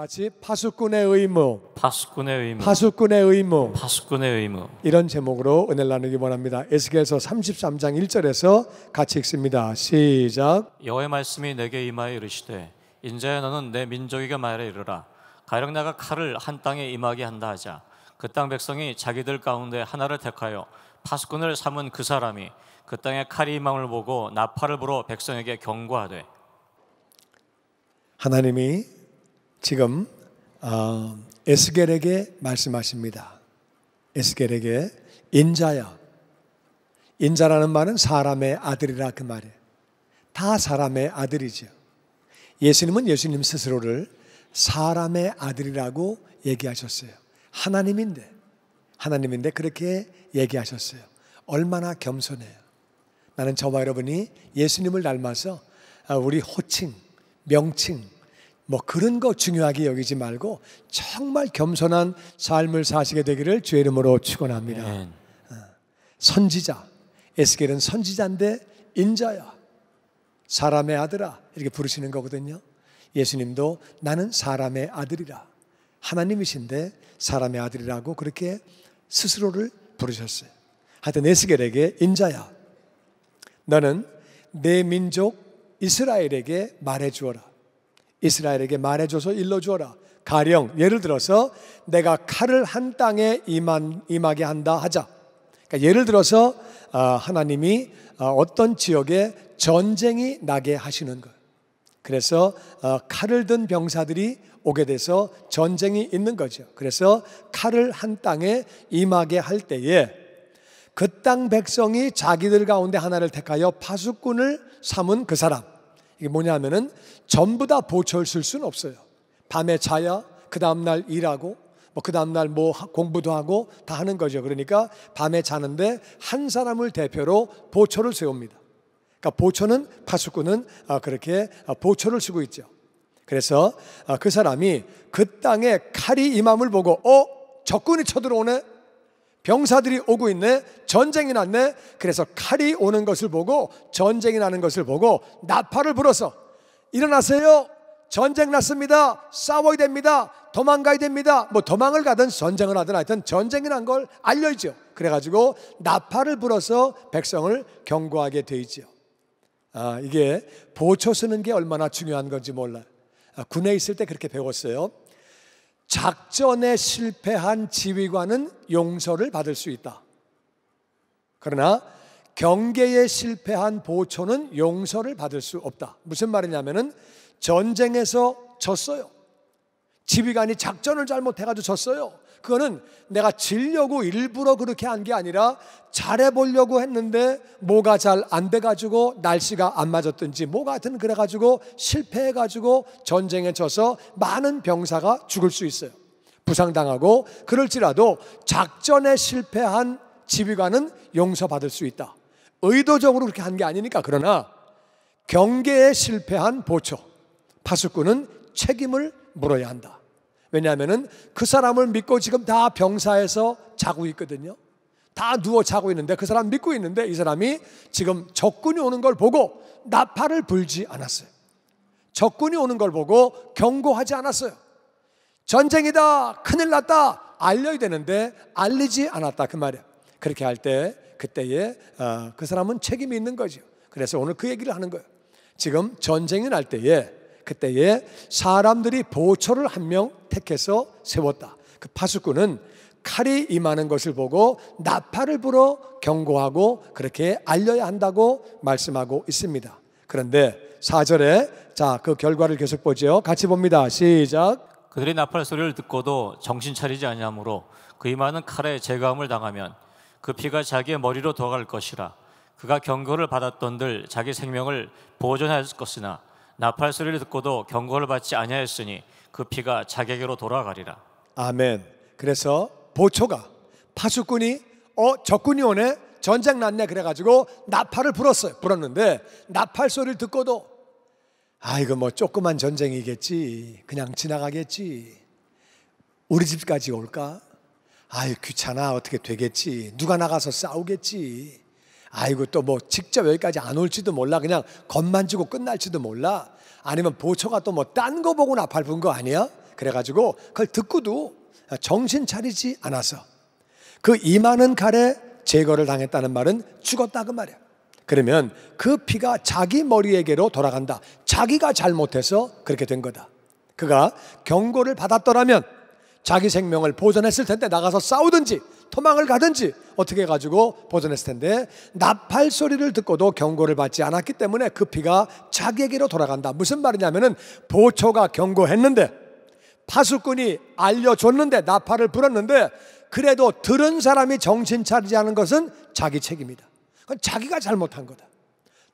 같이 파수꾼의 의무, 파수꾼의 의무, 파수꾼의 의무, 파수꾼의 의무. 이런 제목으로 은혜를 나누기 원합니다. 에스겔서 33장 1절에서 같이 읽습니다. 시작. 여호와의 말씀이 내게 임하여 이르시되 인자야 너는 내 민족에게 말하여 이르라. 가령 내가 칼을 한 땅에 임하게 한다 하자. 그 땅 백성이 자기들 가운데 하나를 택하여 파수꾼을 삼은 그 사람이 그 땅에 칼이 임함을 보고 나팔을 불어 백성에게 경고하되. 하나님이 지금 에스겔에게 말씀하십니다. 에스겔에게 인자야. 인자라는 말은 사람의 아들이라 그 말이에요. 다 사람의 아들이죠. 예수님은 예수님 스스로를 사람의 아들이라고 얘기하셨어요. 하나님인데 그렇게 얘기하셨어요. 얼마나 겸손해요. 나는 저와 여러분이 예수님을 닮아서 우리 호칭, 명칭 뭐 그런 거 중요하게 여기지 말고 정말 겸손한 삶을 사시게 되기를 주의 이름으로 축원합니다. 선지자, 에스겔은 선지자인데 인자야, 사람의 아들아 이렇게 부르시는 거거든요. 예수님도 나는 사람의 아들이라, 하나님이신데 사람의 아들이라고 그렇게 스스로를 부르셨어요. 하여튼 에스겔에게 인자야, 너는 내 민족 이스라엘에게 말해주어라. 이스라엘에게 말해줘서 일러주어라. 가령 예를 들어서 내가 칼을 한 땅에 임하게 한다 하자. 그러니까 예를 들어서 하나님이 어떤 지역에 전쟁이 나게 하시는 거예요. 그래서 칼을 든 병사들이 오게 돼서 전쟁이 있는 거죠. 그래서 칼을 한 땅에 임하게 할 때에 그 땅 백성이 자기들 가운데 하나를 택하여 파수꾼을 삼은 그 사람, 이게 뭐냐면은 전부 다 보초를 쓸 수는 없어요. 밤에 자야 그 다음날 일하고 그 다음날 공부도 하고 다 하는 거죠. 그러니까 밤에 자는데 한 사람을 대표로 보초를 세웁니다. 그러니까 보초는, 파수꾼은 그렇게 보초를 쓰고 있죠. 그래서 그 사람이 그 땅에 칼이 임함을 보고 적군이 쳐들어오네, 병사들이 오고 있네, 전쟁이 났네. 그래서 칼이 오는 것을 보고, 전쟁이 나는 것을 보고 나팔을 불어서 일어나세요, 전쟁 났습니다, 싸워야 됩니다, 도망가야 됩니다. 도망을 가든 전쟁을 하든 하여튼 전쟁이 난 걸 알려주죠. 그래가지고 나팔을 불어서 백성을 경고하게 돼 있죠. 이게 보초 쓰는 게 얼마나 중요한 건지 몰라요. 군에 있을 때 그렇게 배웠어요. 작전에 실패한 지휘관은 용서를 받을 수 있다. 그러나 경계에 실패한 보초는 용서를 받을 수 없다. 무슨 말이냐면은 전쟁에서 졌어요. 지휘관이 작전을 잘못해가지고 졌어요. 그거는 내가 지려고 일부러 그렇게 한 게 아니라 잘해보려고 했는데 뭐가 잘 안 돼가지고 날씨가 안 맞았든지 뭐가 하여튼 그래가지고 실패해가지고 전쟁에 져서 많은 병사가 죽을 수 있어요. 부상당하고. 그럴지라도 작전에 실패한 지휘관은 용서받을 수 있다. 의도적으로 그렇게 한 게 아니니까. 그러나 경계에 실패한 보초, 파수꾼은 책임을 물어야 한다. 왜냐하면 그 사람을 믿고 지금 다 병사에서 자고 있거든요. 다 누워 자고 있는데 그 사람 믿고 있는데 이 사람이 지금 적군이 오는 걸 보고 나팔을 불지 않았어요. 적군이 오는 걸 보고 경고하지 않았어요. 전쟁이다, 큰일 났다 알려야 되는데 알리지 않았다 그 말이에요. 그렇게 할 때 그때에 그 사람은 책임이 있는 거죠. 그래서 오늘 그 얘기를 하는 거예요. 지금 전쟁이 날 때에 그때에 사람들이 보초를 한 명 택해서 세웠다. 그 파수꾼은 칼이 임하는 것을 보고 나팔을 불어 경고하고 그렇게 알려야 한다고 말씀하고 있습니다. 그런데 4절에 자, 그 결과를 계속 보죠. 같이 봅니다. 시작. 그들이 나팔 소리를 듣고도 정신 차리지 아니하므로 그 임하는 칼에 제감을 당하면 그 피가 자기의 머리로 돌아갈 것이라. 그가 경고를 받았던들 자기 생명을 보존하였을 것이나 나팔 소리를 듣고도 경고를 받지 아니하였으니 그 피가 자기에게로 돌아가리라. 아멘. 그래서 보초가, 파수꾼이 적군이 오네, 전쟁 났네 그래가지고 나팔을 불었는데 나팔 소리를 듣고도 이거 조그만 전쟁이겠지, 그냥 지나가겠지, 우리 집까지 올까? 귀찮아, 어떻게 되겠지, 누가 나가서 싸우겠지, 아이고 또 직접 여기까지 안 올지도 몰라, 그냥 겁만 주고 끝날지도 몰라, 아니면 보초가 또 딴 거 보고 나팔 분 거 아니야? 그래가지고 그걸 듣고도 정신 차리지 않아서 그 임하는 칼에 제거를 당했다는 말은 죽었다 그 말이야. 그러면 그 피가 자기 머리에게로 돌아간다. 자기가 잘못해서 그렇게 된 거다. 그가 경고를 받았더라면 자기 생명을 보존했을 텐데, 나가서 싸우든지 도망을 가든지 어떻게 해가지고 보존했을 텐데, 나팔 소리를 듣고도 경고를 받지 않았기 때문에 그 피가 자기에게로 돌아간다. 무슨 말이냐면은 보초가 경고했는데, 파수꾼이 알려줬는데, 나팔을 불었는데, 그래도 들은 사람이 정신 차리지 않은 것은 자기 책임이다. 그건 자기가 잘못한 거다.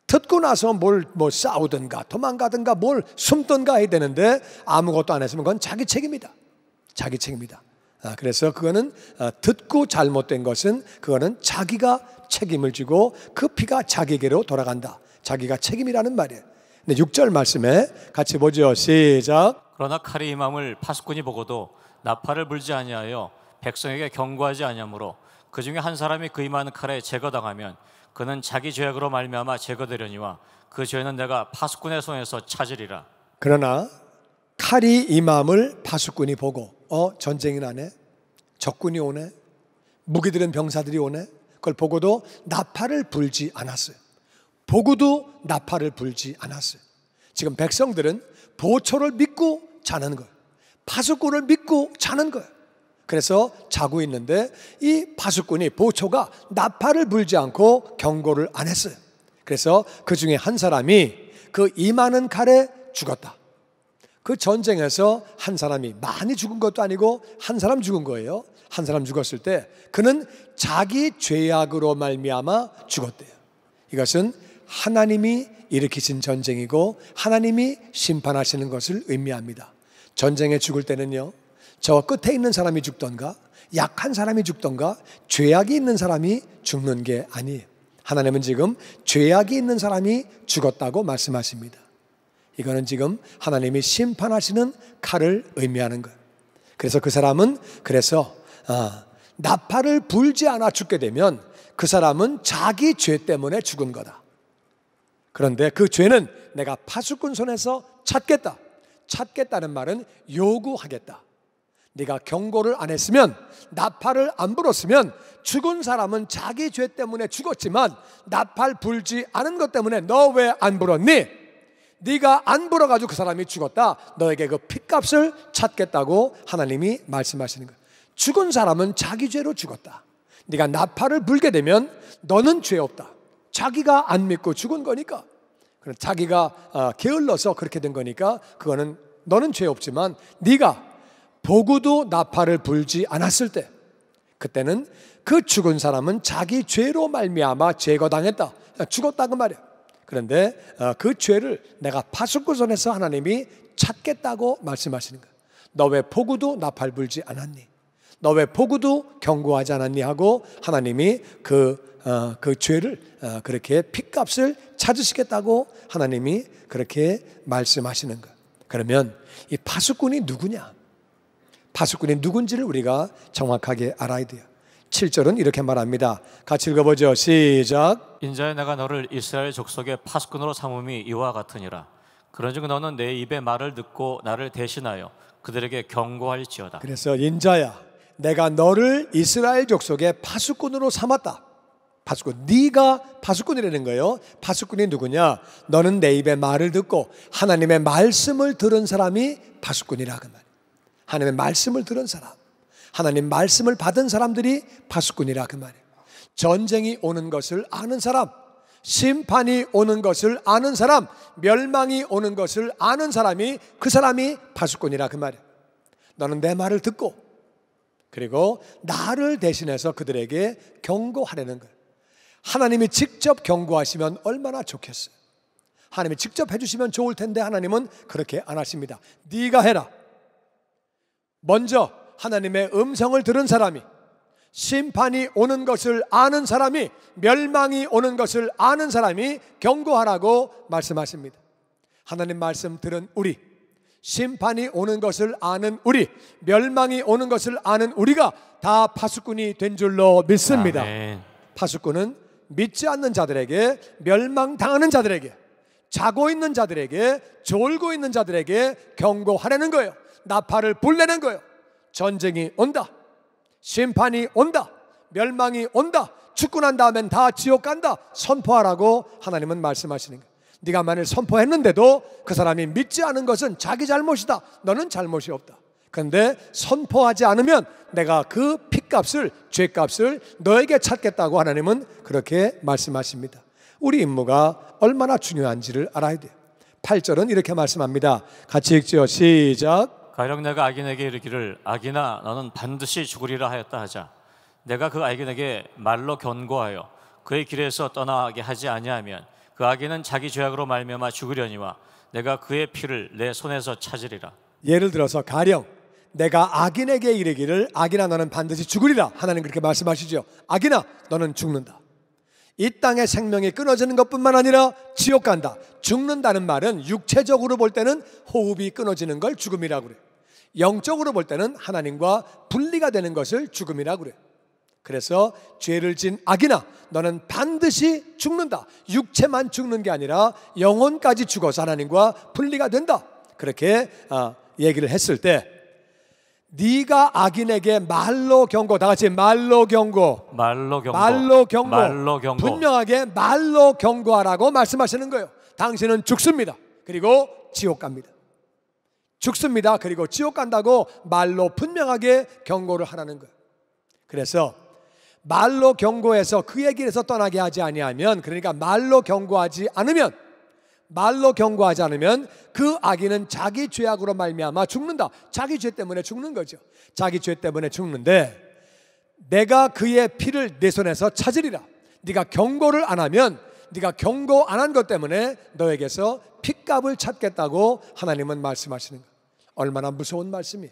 듣고 나서 뭘 싸우든가 도망가든가 뭘 숨든가 해야 되는데 아무것도 안 했으면 그건 자기 책임이다. 자기 책임이다. 그래서 그거는 듣고 잘못된 것은 그거는 자기가 책임을 지고 그 피가 자기에게로 돌아간다. 자기가 책임이라는 말이에요. 근데 6절 말씀에 같이 보죠. 시작. 그러나 칼이 임함을 파수꾼이 보고도 나팔을 불지 아니하여 백성에게 경고하지 아니하므로 그 중에 한 사람이 그 임하는 칼에 제거당하면 그는 자기 죄악으로 말미암아 제거되려니와 그 죄는 내가 파수꾼의 손에서 찾으리라. 그러나 칼이 임함을 파수꾼이 보고 전쟁이 나네, 적군이 오네, 무기 들은 병사들이 오네, 그걸 보고도 나팔을 불지 않았어요. 보고도 나팔을 불지 않았어요. 지금 백성들은 보초를 믿고 자는 거예요. 파수꾼을 믿고 자는 거예요. 그래서 자고 있는데 이 파수꾼이, 보초가 나팔을 불지 않고 경고를 안 했어요. 그래서 그 중에 한 사람이 그 임하는 칼에 죽었다. 그 전쟁에서 한 사람이 많이 죽은 것도 아니고 한 사람 죽은 거예요. 한 사람 죽었을 때 그는 자기 죄악으로 말미암아 죽었대요. 이것은 하나님이 일으키신 전쟁이고 하나님이 심판하시는 것을 의미합니다. 전쟁에 죽을 때는요, 저 끝에 있는 사람이 죽던가 약한 사람이 죽던가 죄악이 있는 사람이 죽는 게 아니에요. 하나님은 지금 죄악이 있는 사람이 죽었다고 말씀하십니다. 이거는 지금 하나님이 심판하시는 칼을 의미하는 거예요. 그래서 그 사람은 나팔을 불지 않아 죽게 되면 그 사람은 자기 죄 때문에 죽은 거다. 그런데 그 죄는 내가 파수꾼 손에서 찾겠다. 찾겠다는 말은 요구하겠다. 네가 경고를 안 했으면, 나팔을 안 불었으면 죽은 사람은 자기 죄 때문에 죽었지만 나팔 불지 않은 것 때문에 너 왜 안 불었니? 네가 안 불어가지고 그 사람이 죽었다. 너에게 그 핏값을 찾겠다고 하나님이 말씀하시는 거예요. 죽은 사람은 자기 죄로 죽었다. 네가 나팔을 불게 되면 너는 죄 없다. 자기가 안 믿고 죽은 거니까, 자기가 게을러서 그렇게 된 거니까 그거는 너는 죄 없지만, 네가 보고도 나팔을 불지 않았을 때, 그때는 그 죽은 사람은 자기 죄로 말미암아 제거당했다. 죽었다 그 말이야. 그런데 그 죄를 내가 파수꾼 손에서 하나님이 찾겠다고 말씀하시는 거야. 너 왜 보고도 나팔 불지 않았니? 너 왜 보고도 경고하지 않았니? 하고 하나님이 그 죄를 그렇게 핏값을 찾으시겠다고 하나님이 그렇게 말씀하시는 거야. 그러면 이 파수꾼이 누구냐? 파수꾼이 누군지를 우리가 정확하게 알아야 돼요. 7절은 이렇게 말합니다. 같이 읽어보죠. 시작. 인자여 내가 너를 이스라엘 족속의 파수꾼으로 삼음이 이와 같으니라. 그런즉 너는 내 입의 말을 듣고 나를 대신하여 그들에게 경고할지어다. 그래서 인자야, 내가 너를 이스라엘 족속의 파수꾼으로 삼았다. 파수꾼, 네가 파수꾼이라는 거예요. 파수꾼이 누구냐? 너는 내 입의 말을 듣고 하나님의 말씀을 들은 사람이 파수꾼이라 그 말이에요. 하나님의 말씀을 들은 사람, 하나님 말씀을 받은 사람들이 파수꾼이라 그 말이에요. 전쟁이 오는 것을 아는 사람, 심판이 오는 것을 아는 사람, 멸망이 오는 것을 아는 사람이, 그 사람이 파수꾼이라 그 말이에요. 너는 내 말을 듣고 그리고 나를 대신해서 그들에게 경고하려는 거예요. 하나님이 직접 경고하시면 얼마나 좋겠어요. 하나님이 직접 해주시면 좋을 텐데 하나님은 그렇게 안 하십니다. 네가 해라. 먼저 하나님의 음성을 들은 사람이, 심판이 오는 것을 아는 사람이, 멸망이 오는 것을 아는 사람이 경고하라고 말씀하십니다. 하나님 말씀 들은 우리, 심판이 오는 것을 아는 우리, 멸망이 오는 것을 아는 우리가 다 파수꾼이 된 줄로 믿습니다. 아멘. 파수꾼은 믿지 않는 자들에게, 멸망당하는 자들에게, 자고 있는 자들에게, 졸고 있는 자들에게 경고하라는 거예요. 나팔을 불내는 거예요. 전쟁이 온다, 심판이 온다, 멸망이 온다, 죽고 난 다음엔 다 지옥 간다, 선포하라고 하나님은 말씀하시는 거예요. 네가 만일 선포했는데도 그 사람이 믿지 않은 것은 자기 잘못이다. 너는 잘못이 없다. 그런데 선포하지 않으면 내가 그 핏값을, 죄값을 너에게 찾겠다고 하나님은 그렇게 말씀하십니다. 우리 임무가 얼마나 중요한지를 알아야 돼요. 8절은 이렇게 말씀합니다. 같이 읽죠. 시작. 가령 내가 악인에게 이르기를 악인아 너는 반드시 죽으리라 하였다 하자 내가 그 악인에게 말로 견고하여 그의 길에서 떠나게 하지 아니하면 그 악인은 자기 죄악으로 말미암아 죽으려니와 내가 그의 피를 내 손에서 찾으리라. 예를 들어서 가령 내가 악인에게 이르기를 악인아 너는 반드시 죽으리라. 하나님 그렇게 말씀하시죠. 악인아 너는 죽는다. 이 땅의 생명이 끊어지는 것뿐만 아니라 지옥 간다. 죽는다는 말은 육체적으로 볼 때는 호흡이 끊어지는 걸 죽음이라고 그래요. 영적으로 볼 때는 하나님과 분리가 되는 것을 죽음이라고 그래요. 그래서 죄를 진 악인아 너는 반드시 죽는다. 육체만 죽는 게 아니라 영혼까지 죽어서 하나님과 분리가 된다. 그렇게 얘기를 했을 때 네가 악인에게 말로 경고, 다 같이 말로 경고, 말로 경고, 말로 경고, 말로 경고. 분명하게 말로 경고하라고 말씀하시는 거예요. 당신은 죽습니다. 그리고 지옥 갑니다. 죽습니다. 그리고 지옥 간다고 말로 분명하게 경고를 하라는 거예요. 그래서 말로 경고해서 그의 길에서 떠나게 하지 아니하면, 그러니까 말로 경고하지 않으면 그 악인은 자기 죄악으로 말미암아 죽는다. 자기 죄 때문에 죽는 거죠. 자기 죄 때문에 죽는데 내가 그의 피를 내 손에서 찾으리라. 네가 경고를 안 하면, 네가 경고 안 한 것 때문에 너에게서 핏값을 찾겠다고 하나님은 말씀하시는 거예요. 얼마나 무서운 말씀이에요.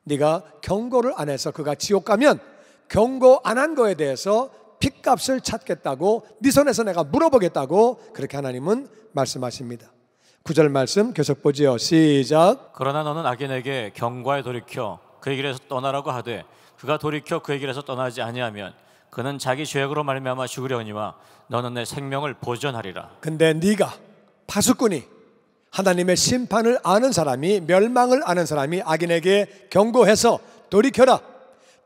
네가 경고를 안 해서 그가 지옥 가면 경고 안 한 거에 대해서 핏값을 찾겠다고, 네 손에서 내가 물어보겠다고 그렇게 하나님은 말씀하십니다. 9절 말씀 계속 보지요. 시작. 그러나 너는 악인에게 경고하여 돌이켜 그의 길에서 떠나라고 하되 그가 돌이켜 그의 길에서 떠나지 아니하면 그는 자기 죄악으로 말미암아 죽으려니와 너는 내 생명을 보존하리라. 근데 네가 파수꾼이, 하나님의 심판을 아는 사람이, 멸망을 아는 사람이 악인에게 경고해서 돌이켜라,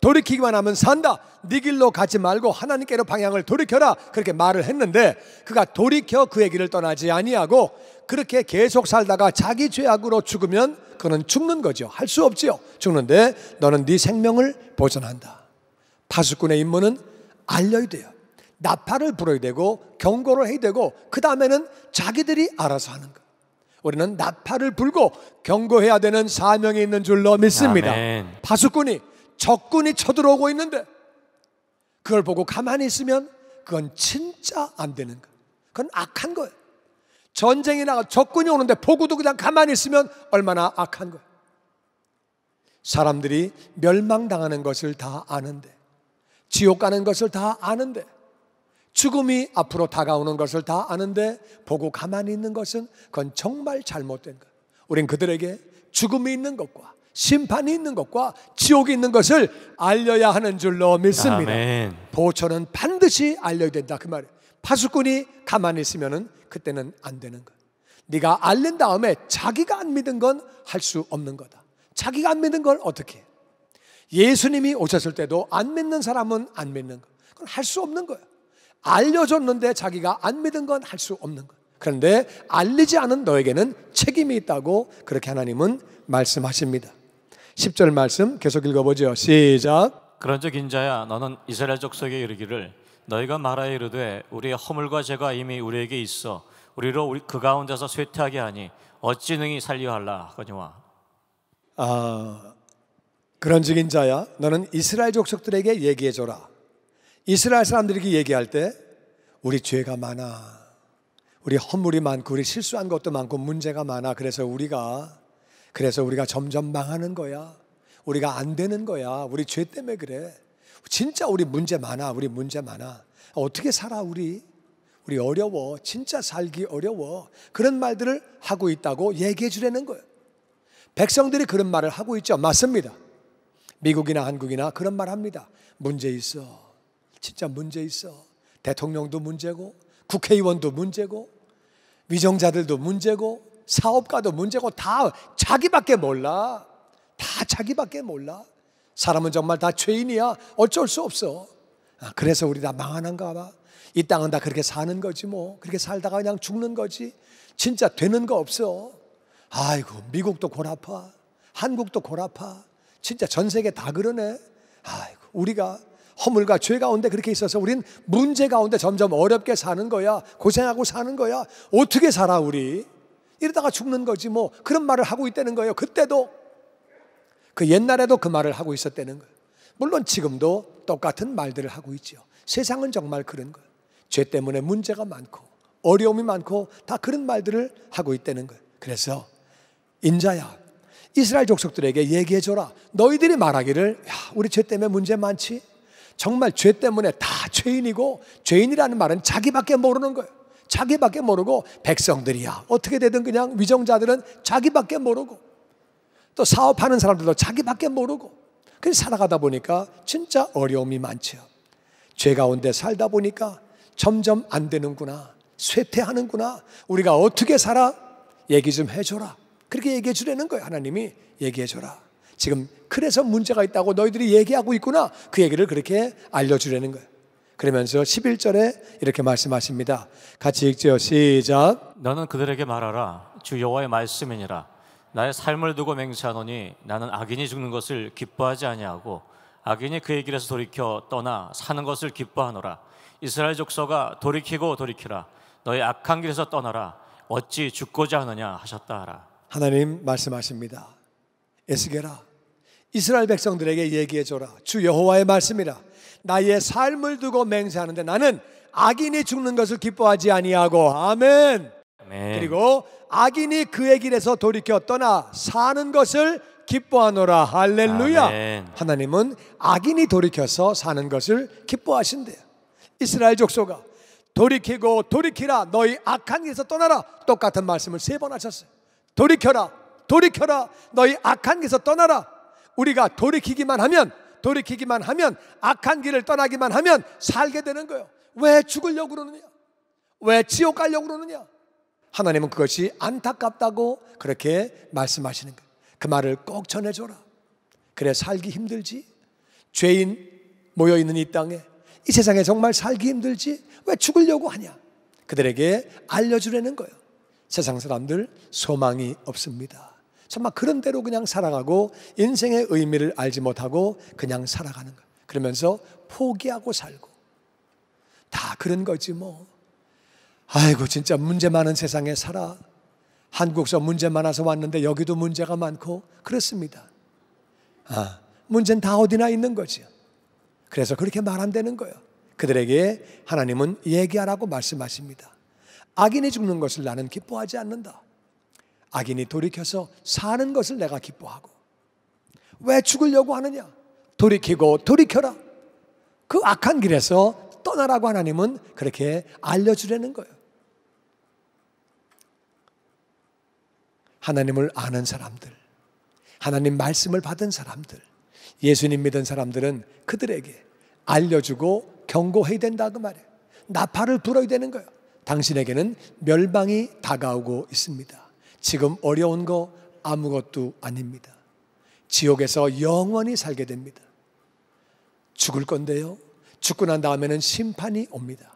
돌이키기만 하면 산다, 네 길로 가지 말고 하나님께로 방향을 돌이켜라, 그렇게 말을 했는데 그가 돌이켜 그의 길을 떠나지 아니하고 그렇게 계속 살다가 자기 죄악으로 죽으면 그는 죽는 거죠. 할 수 없지요. 죽는데 너는 네 생명을 보존한다. 파수꾼의 임무는 알려야 돼요. 나팔을 불어야 되고 경고를 해야 되고 그 다음에는 자기들이 알아서 하는 거예요. 우리는 나팔을 불고 경고해야 되는 사명이 있는 줄로 믿습니다. 아멘. 파수꾼이, 적군이 쳐들어오고 있는데 그걸 보고 가만히 있으면 그건 진짜 안 되는 거예요. 그건 악한 거예요. 전쟁이 나가 적군이 오는데 보고도 그냥 가만히 있으면 얼마나 악한 거예요. 사람들이 멸망당하는 것을 다 아는데, 지옥 가는 것을 다 아는데, 죽음이 앞으로 다가오는 것을 다 아는데 보고 가만히 있는 것은 그건 정말 잘못된 거예요. 우린 그들에게 죽음이 있는 것과 심판이 있는 것과 지옥이 있는 것을 알려야 하는 줄로 믿습니다. 아멘. 보초는 반드시 알려야 된다 그 말이에요. 파수꾼이 가만히 있으면 그때는 안 되는 거예요. 네가 알린 다음에 자기가 안 믿은 건 할 수 없는 거다. 자기가 안 믿는 걸 어떻게 해? 예수님이 오셨을 때도 안 믿는 사람은 안 믿는 거, 그건 할 수 없는 거예요. 알려줬는데 자기가 안 믿은 건 할 수 없는 거예요. 그런데 알리지 않은 너에게는 책임이 있다고 그렇게 하나님은 말씀하십니다. 10절 말씀 계속 읽어보죠. 시작. 그런즉 인자야 너는 이스라엘 족속에 이르기를 너희가 말하여 이르되 우리의 허물과 죄가 이미 우리에게 있어 우리로 그 가운데서 쇠퇴하게 하니 어찌 능히 살려 할라 하거니와. 그런즉 인자야 너는 이스라엘 족속들에게 얘기해줘라. 이스라엘 사람들에게 얘기할 때 우리 죄가 많아, 우리 허물이 많고 우리 실수한 것도 많고 문제가 많아. 그래서 우리가 점점 망하는 거야. 우리가 안 되는 거야. 우리 죄 때문에 그래. 진짜 우리 문제 많아. 우리 문제 많아. 어떻게 살아 우리 어려워. 진짜 살기 어려워. 그런 말들을 하고 있다고 얘기해 주려는 거예요. 백성들이 그런 말을 하고 있죠. 맞습니다. 미국이나 한국이나 그런 말 합니다. 문제 있어. 진짜 문제 있어. 대통령도 문제고 국회의원도 문제고 위정자들도 문제고 사업가도 문제고 다 자기밖에 몰라. 다 자기밖에 몰라. 사람은 정말 다 죄인이야. 어쩔 수 없어. 그래서 우리 다 망하는가 봐. 이 땅은 다 그렇게 사는 거지 뭐. 그렇게 살다가 그냥 죽는 거지. 진짜 되는 거 없어. 아이고, 미국도 골 아파. 한국도 골 아파. 진짜 전 세계 다 그러네. 아이고, 우리가 허물과 죄 가운데 그렇게 있어서 우린 문제 가운데 점점 어렵게 사는 거야. 고생하고 사는 거야. 어떻게 살아 우리? 이러다가 죽는 거지 뭐. 그런 말을 하고 있다는 거예요. 그때도, 그 옛날에도 그 말을 하고 있었다는 거예요. 물론 지금도 똑같은 말들을 하고 있죠. 세상은 정말 그런 거예요. 죄 때문에 문제가 많고 어려움이 많고 다 그런 말들을 하고 있다는 거예요. 그래서 인자야, 이스라엘 족속들에게 얘기해줘라. 너희들이 말하기를, 야, 우리 죄 때문에 문제 많지? 정말 죄 때문에 다 죄인이고, 죄인이라는 말은 자기밖에 모르는 거예요. 자기밖에 모르고, 백성들이야 어떻게 되든 그냥 위정자들은 자기밖에 모르고, 또 사업하는 사람들도 자기밖에 모르고, 그래서 살아가다 보니까 진짜 어려움이 많죠. 죄 가운데 살다 보니까 점점 안 되는구나, 쇠퇴하는구나, 우리가 어떻게 살아? 얘기 좀 해줘라. 그렇게 얘기해 주라는 거예요. 하나님이 얘기해 줘라. 지금 그래서 문제가 있다고 너희들이 얘기하고 있구나. 그 얘기를 그렇게 알려주라는 거예요. 그러면서 11절에 이렇게 말씀하십니다. 같이 읽죠. 시작. 너는 그들에게 말하라. 주 여호와의 말씀이니라. 나의 삶을 두고 맹세하노니 나는 악인이 죽는 것을 기뻐하지 아니하고 악인이 그의 길에서 돌이켜 떠나 사는 것을 기뻐하노라. 이스라엘 족속아 돌이키고 돌이키라. 너의 악한 길에서 떠나라. 어찌 죽고자 하느냐 하셨다 하라. 하나님 말씀하십니다. 에스겔아, 이스라엘 백성들에게 얘기해줘라. 주 여호와의 말씀이라. 나의 삶을 두고 맹세하는데 나는 악인이 죽는 것을 기뻐하지 아니하고, 아멘. 아멘. 그리고 악인이 그의 길에서 돌이켜 떠나 사는 것을 기뻐하노라. 할렐루야. 아멘. 하나님은 악인이 돌이켜서 사는 것을 기뻐하신대요. 이스라엘 족속아 돌이키고 돌이키라. 너희 악한 길에서 떠나라. 똑같은 말씀을 3번 하셨어요. 돌이켜라, 돌이켜라. 너희 악한 길에서 떠나라. 우리가 돌이키기만 하면 악한 길을 떠나기만 하면 살게 되는 거예요. 왜 죽으려고 그러느냐? 왜 지옥 가려고 그러느냐? 하나님은 그것이 안타깝다고 그렇게 말씀하시는 거예요. 그 말을 꼭 전해줘라. 그래 살기 힘들지? 죄인 모여있는 이 땅에, 이 세상에 정말 살기 힘들지? 왜 죽으려고 하냐? 그들에게 알려주라는 거예요. 세상 사람들 소망이 없습니다. 정말 그런 대로 그냥 살아가고 인생의 의미를 알지 못하고 그냥 살아가는 거예요. 그러면서 포기하고 살고 다 그런 거지 뭐. 아이고 진짜 문제 많은 세상에 살아. 한국서 문제 많아서 왔는데 여기도 문제가 많고 그렇습니다. 문제는 다 어디나 있는 거죠. 그래서 그렇게 말 안 되는 거예요. 그들에게 하나님은 얘기하라고 말씀하십니다. 악인이 죽는 것을 나는 기뻐하지 않는다. 악인이 돌이켜서 사는 것을 내가 기뻐하고. 왜 죽으려고 하느냐? 돌이키고 돌이켜라. 그 악한 길에서 떠나라고 하나님은 그렇게 알려주려는 거예요. 하나님을 아는 사람들, 하나님 말씀을 받은 사람들, 예수님 믿은 사람들은 그들에게 알려주고 경고해야 된다 그 말이에요. 나팔을 불어야 되는 거예요. 당신에게는 멸망이 다가오고 있습니다. 지금 어려운 거 아무것도 아닙니다. 지옥에서 영원히 살게 됩니다. 죽을 건데요, 죽고 난 다음에는 심판이 옵니다.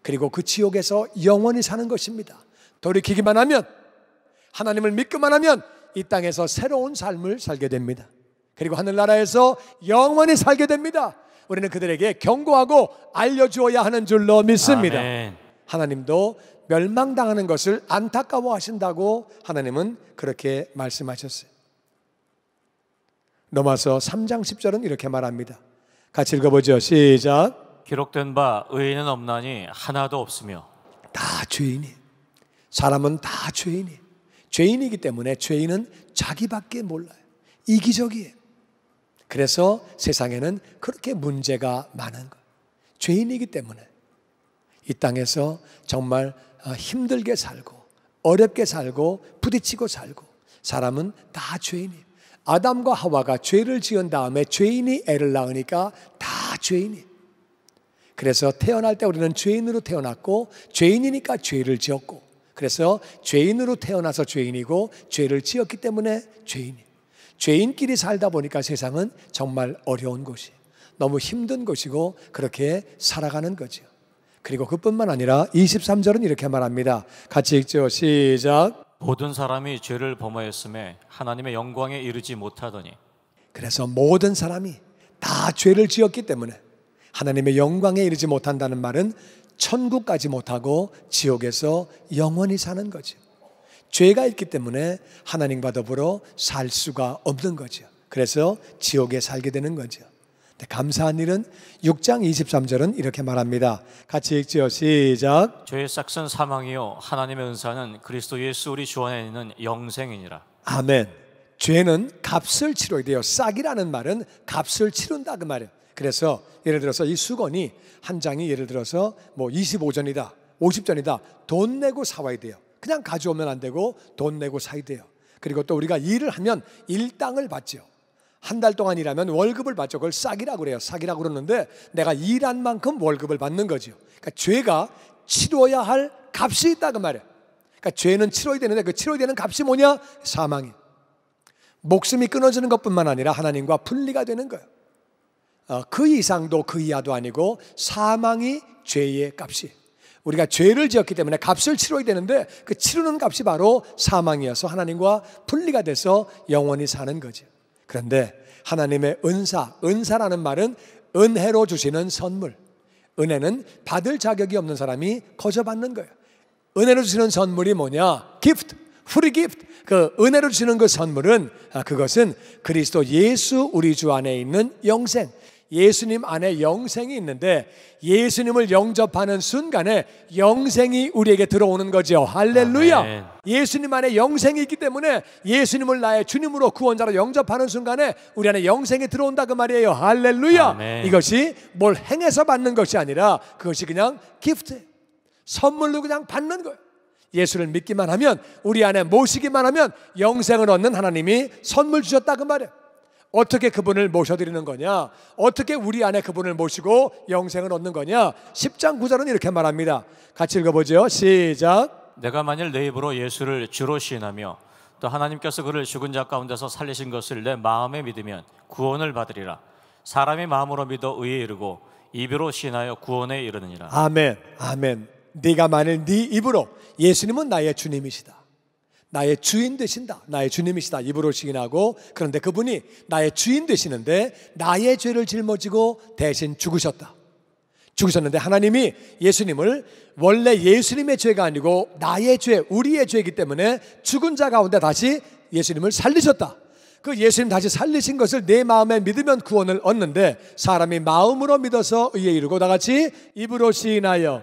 그리고 그 지옥에서 영원히 사는 것입니다. 돌이키기만 하면, 하나님을 믿기만 하면 이 땅에서 새로운 삶을 살게 됩니다. 그리고 하늘나라에서 영원히 살게 됩니다. 우리는 그들에게 경고하고 알려주어야 하는 줄로 믿습니다. 아멘. 하나님도 멸망당하는 것을 안타까워하신다고 하나님은 그렇게 말씀하셨어요. 로마서 3장 10절은 이렇게 말합니다. 같이 읽어보죠. 시작. 기록된 바 의인은 없나니 하나도 없으며. 다 죄인이, 사람은 다 죄인이, 죄인이기 때문에 죄인은 자기밖에 몰라요. 이기적이에요. 그래서 세상에는 그렇게 문제가 많은 거예요. 죄인이기 때문에 이 땅에서 정말 힘들게 살고 어렵게 살고 부딪히고 살고, 사람은 다 죄인이에요. 아담과 하와가 죄를 지은 다음에 죄인이 애를 낳으니까 다 죄인이에요. 그래서 태어날 때 우리는 죄인으로 태어났고 죄인이니까 죄를 지었고, 그래서 죄인으로 태어나서 죄인이고 죄를 지었기 때문에 죄인이에요. 죄인끼리 살다 보니까 세상은 정말 어려운 곳이, 너무 힘든 곳이고 그렇게 살아가는 거죠. 그리고 그뿐만 아니라 23절은 이렇게 말합니다. 같이 읽죠. 시작. 모든 사람이 죄를 범하였음에 하나님의 영광에 이르지 못하더니. 그래서 모든 사람이 다 죄를 지었기 때문에 하나님의 영광에 이르지 못한다는 말은 천국 가지 못하고 지옥에서 영원히 사는 거죠. 죄가 있기 때문에 하나님과 더불어 살 수가 없는 거죠. 그래서 지옥에 살게 되는 거죠. 감사한 일은 6장 23절은 이렇게 말합니다. 같이 읽죠. 시작. 죄의 싹은 사망이요 하나님의 은사는 그리스도 예수 우리 주 안에 있는 영생이니라. 아멘. 죄는 값을 치러야 돼요. 싹이라는 말은 값을 치른다 그 말이에요. 그래서 예를 들어서 이 수건이 한 장이 예를 들어서 뭐 25전이다 50전이다 돈 내고 사와야 돼요. 그냥 가져오면 안 되고 돈 내고 사야 돼요. 그리고 또 우리가 일을 하면 일당을 받죠. 한 달 동안 일하면 월급을 받죠. 그걸 싹이라고 그래요. 싹이라고 그러는데 내가 일한 만큼 월급을 받는 거죠. 그러니까 죄가 치러야 할 값이 있다 그 말이에요. 그러니까 죄는 치러야 되는데 그 치러야 되는 값이 뭐냐? 사망이. 목숨이 끊어지는 것뿐만 아니라 하나님과 분리가 되는 거예요. 그 이상도 그 이하도 아니고 사망이 죄의 값이. 우리가 죄를 지었기 때문에 값을 치러야 되는데 그 치르는 값이 바로 사망이어서 하나님과 분리가 돼서 영원히 사는 거죠. 그런데 하나님의 은사라는 말은 은혜로 주시는 선물. 은혜는 받을 자격이 없는 사람이 거저 받는 거예요. 은혜로 주시는 선물이 뭐냐? gift, free gift. 그 은혜로 주시는 그 선물은 그것은 그리스도 예수 우리 주 안에 있는 영생. 예수님 안에 영생이 있는데 예수님을 영접하는 순간에 영생이 우리에게 들어오는 거죠. 할렐루야. 아멘. 예수님 안에 영생이 있기 때문에 예수님을 나의 주님으로 구원자로 영접하는 순간에 우리 안에 영생이 들어온다 그 말이에요. 할렐루야. 아멘. 이것이 뭘 행해서 받는 것이 아니라 그것이 그냥 기프트, 선물로 그냥 받는 거예요. 예수를 믿기만 하면, 우리 안에 모시기만 하면 영생을 얻는 하나님이 선물 주셨다 그 말이에요. 어떻게 그분을 모셔드리는 거냐? 어떻게 우리 안에 그분을 모시고 영생을 얻는 거냐? 10장 9절은 이렇게 말합니다. 같이 읽어보죠. 시작. 내가 만일 내 입으로 예수를 주로 시인하며 또 하나님께서 그를 죽은 자 가운데서 살리신 것을 내 마음에 믿으면 구원을 받으리라. 사람이 마음으로 믿어 의에 이르고 입으로 시인하여 구원에 이르느니라. 아멘. 아멘. 네가 만일 네 입으로 예수님은 나의 주님이시다, 나의 주인 되신다, 나의 주님이시다 입으로 시인하고, 그런데 그분이 나의 주인 되시는데 나의 죄를 짊어지고 대신 죽으셨는데 하나님이 예수님을 원래 예수님의 죄가 아니고 나의 죄, 우리의 죄이기 때문에 죽은 자 가운데 다시 예수님을 살리셨다. 그 예수님 다시 살리신 것을 내 마음에 믿으면 구원을 얻는데, 사람이 마음으로 믿어서 의에 이르고 다같이 입으로 시인하여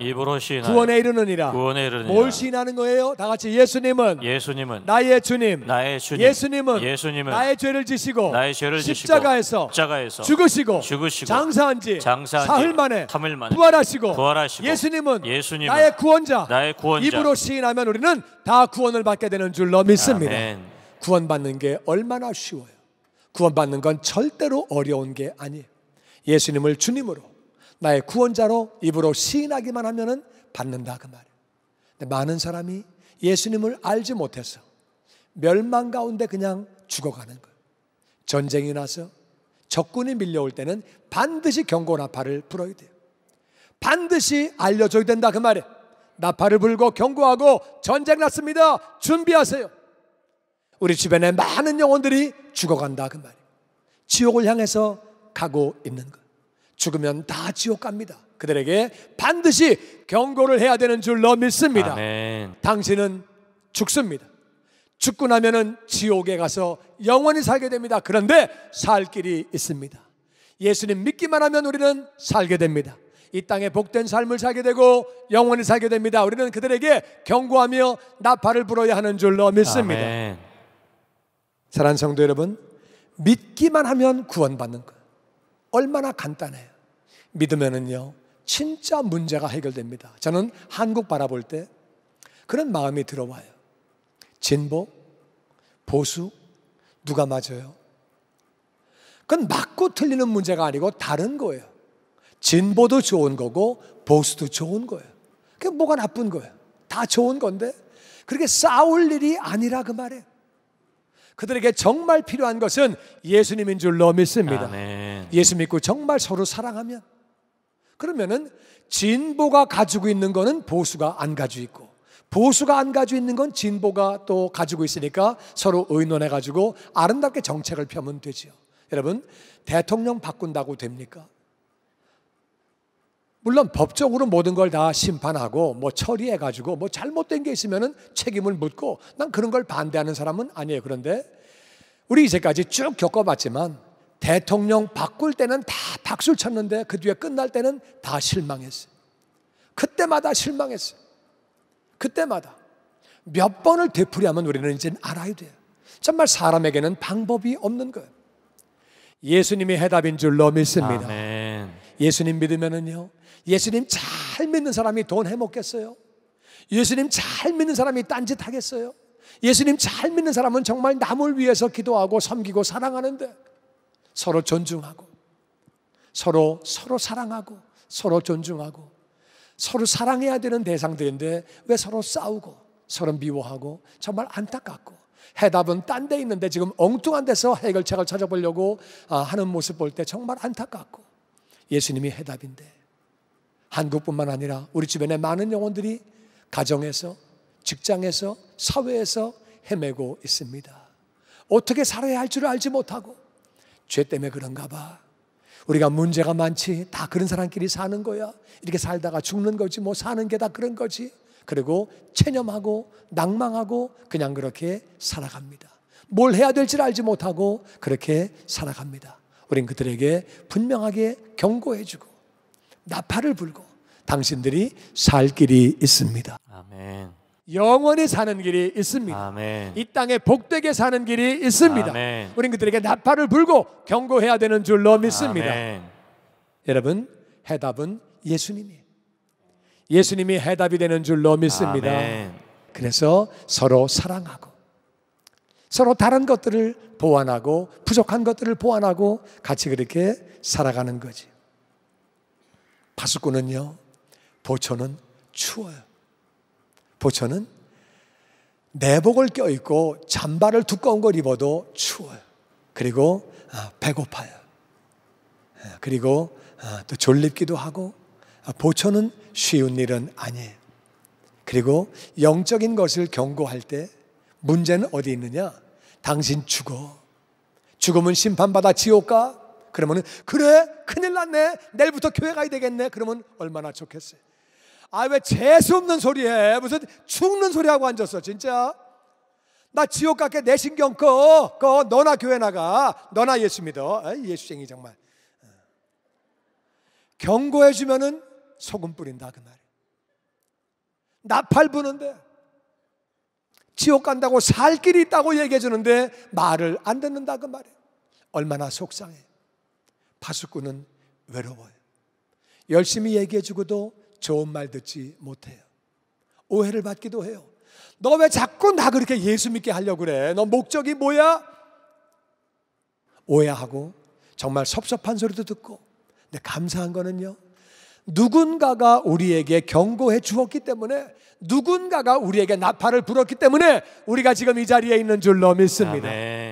구원에 이르느니라. 뭘 시인하는 거예요? 다같이 예수님은 나의 주님, 예수님은 나의 죄를 지시고 십자가에서 죽으시고 장사한 지 사흘 만에 부활하시고 예수님은 나의 구원자. 입으로 시인하면 우리는 다 구원을 받게 되는 줄로 믿습니다. 아멘. 구원받는 게 얼마나 쉬워요. 구원받는 건 절대로 어려운 게 아니에요. 예수님을 주님으로 나의 구원자로 입으로 시인하기만 하면은 받는다 그 말이에요. 근데 많은 사람이 예수님을 알지 못해서 멸망 가운데 그냥 죽어가는 거예요. 전쟁이 나서 적군이 밀려올 때는 반드시 경고 나팔을 불어야 돼요. 반드시 알려줘야 된다 그 말이에요. 나팔을 불고 경고하고 전쟁 났습니다, 준비하세요. 우리 주변에 많은 영혼들이 죽어간다 그 말이에요. 지옥을 향해서 가고 있는 것. 죽으면 다 지옥 갑니다. 그들에게 반드시 경고를 해야 되는 줄로 믿습니다. 아멘. 당신은 죽습니다. 죽고 나면은 지옥에 가서 영원히 살게 됩니다. 그런데 살 길이 있습니다. 예수님 믿기만 하면 우리는 살게 됩니다. 이 땅에 복된 삶을 살게 되고 영원히 살게 됩니다. 우리는 그들에게 경고하며 나팔을 불어야 하는 줄로 믿습니다. 아멘. 사랑하는 성도 여러분, 믿기만 하면 구원받는 거예요. 얼마나 간단해요. 믿으면은요 진짜 문제가 해결됩니다. 저는 한국 바라볼 때 그런 마음이 들어와요. 진보, 보수, 누가 맞아요? 그건 맞고 틀리는 문제가 아니고 다른 거예요. 진보도 좋은 거고 보수도 좋은 거예요. 그게 뭐가 나쁜 거예요? 다 좋은 건데 그렇게 싸울 일이 아니라 그 말이에요. 그들에게 정말 필요한 것은 예수님인 줄로 믿습니다. 아멘. 예수 믿고 정말 서로 사랑하면, 그러면은 진보가 가지고 있는 거는 보수가 안 가지고 있고, 보수가 안 가지고 있는 건 진보가 또 가지고 있으니까 서로 의논해 가지고 아름답게 정책을 펴면 되죠. 여러분, 대통령 바꾼다고 됩니까? 물론 법적으로 모든 걸 다 심판하고 뭐 처리해 가지고 뭐 잘못된 게 있으면은 책임을 묻고, 난 그런 걸 반대하는 사람은 아니에요. 그런데 우리 이제까지 쭉 겪어봤지만 대통령 바꿀 때는 다 박수를 쳤는데 그 뒤에 끝날 때는 다 실망했어요. 그때마다 실망했어요. 그때마다 몇 번을 되풀이하면 우리는 이제 알아야 돼요. 정말 사람에게는 방법이 없는 거예요. 예수님이 해답인 줄로 믿습니다. 아멘. 예수님 믿으면은요, 예수님 잘 믿는 사람이 돈 해먹겠어요? 예수님 잘 믿는 사람이 딴짓 하겠어요? 예수님 잘 믿는 사람은 정말 남을 위해서 기도하고 섬기고 사랑하는데, 서로 존중하고 서로 사랑하고 서로 존중하고 서로 사랑해야 되는 대상들인데 왜 서로 싸우고 서로 미워하고, 정말 안타깝고, 해답은 딴 데 있는데 지금 엉뚱한 데서 해결책을 찾아보려고 하는 모습 볼 때 정말 안타깝고, 예수님이 해답인데 한국뿐만 아니라 우리 주변의 많은 영혼들이 가정에서, 직장에서, 사회에서 헤매고 있습니다. 어떻게 살아야 할 줄 알지 못하고, 죄 때문에 그런가 봐. 우리가 문제가 많지, 다 그런 사람끼리 사는 거야. 이렇게 살다가 죽는 거지, 뭐 사는 게 다 그런 거지. 그리고 체념하고 낭망하고 그냥 그렇게 살아갑니다. 뭘 해야 될지 알지 못하고 그렇게 살아갑니다. 우린 그들에게 분명하게 경고해주고 나팔을 불고, 당신들이 살 길이 있습니다. 아멘. 영원히 사는 길이 있습니다. 아멘. 이 땅에 복되게 사는 길이 있습니다. 아멘. 우린 그들에게 나팔을 불고 경고해야 되는 줄로 믿습니다. 아멘. 여러분, 해답은 예수님이에요. 예수님이 해답이 되는 줄로 믿습니다. 아멘. 그래서 서로 사랑하고 서로 다른 것들을 보완하고 부족한 것들을 보완하고 같이 그렇게 살아가는 거지. 파수꾼은요, 보초는 추워요. 보초는 내복을 껴입고 잠바를 두꺼운 걸 입어도 추워요. 그리고 배고파요. 그리고 또 졸립기도 하고, 보초는 쉬운 일은 아니에요. 그리고 영적인 것을 경고할 때 문제는 어디 있느냐? 당신 죽어. 죽으면 심판받아 지옥 가? 그러면 그래? 큰일 났네. 내일부터 교회 가야 되겠네. 그러면 얼마나 좋겠어요. 왜 재수없는 소리 해. 무슨 죽는 소리하고 앉았어 진짜. 나 지옥 갈게. 내 신경 꺼. 너나 교회 나가. 너나 예수 믿어. 예수쟁이 정말. 경고해 주면은 소금 뿌린다 그 말이에요. 나팔 부는데, 지옥 간다고 살 길이 있다고 얘기해 주는데 말을 안 듣는다 그 말이에요. 얼마나 속상해. 파수꾼은 외로워요. 열심히 얘기해 주고도 좋은 말 듣지 못해요. 오해를 받기도 해요. 너 왜 자꾸 나 그렇게 예수 믿게 하려고 그래? 너 목적이 뭐야? 오해하고 정말 섭섭한 소리도 듣고. 근데 감사한 거는요, 누군가가 우리에게 경고해 주었기 때문에, 누군가가 우리에게 나팔을 불었기 때문에 우리가 지금 이 자리에 있는 줄로 믿습니다. 아멘.